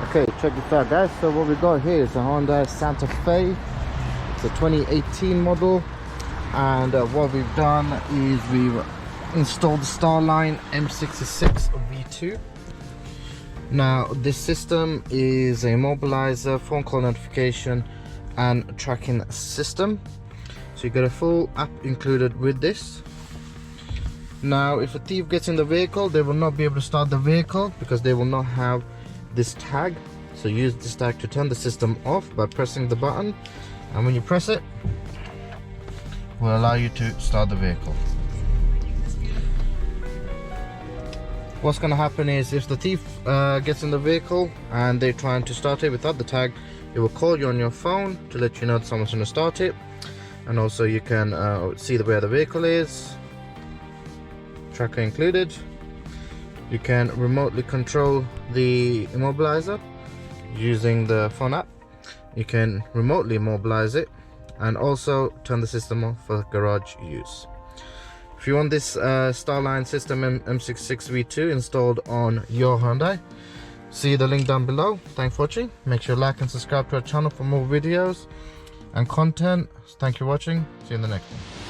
Okay, check this out guys. So what we got here is a Hyundai Santa Fe. It's a 2018 model, and what we've done is we've installed the StarLine M66 V2. Now this system is a immobilizer, phone call notification and tracking system, so you get a full app included with this. Now if a thief gets in the vehicle, they will not be able to start the vehicle because they will not have this tag. So use this tag to turn the system off by pressing the button, and when you press it, it will allow you to start the vehicle. What's going to happen is if the thief gets in the vehicle and they're trying to start it without the tag, it will call you on your phone to let you know that someone's going to start it. And also you can see where the vehicle is, tracker included. You can remotely control the immobilizer using the phone app. You can remotely immobilize it and also turn the system off for garage use. If you want this StarLine system M66 V2 installed on your Hyundai, see the link down below. Thanks for watching. Make sure to like and subscribe to our channel for more videos and content. Thank you for watching. See you in the next one.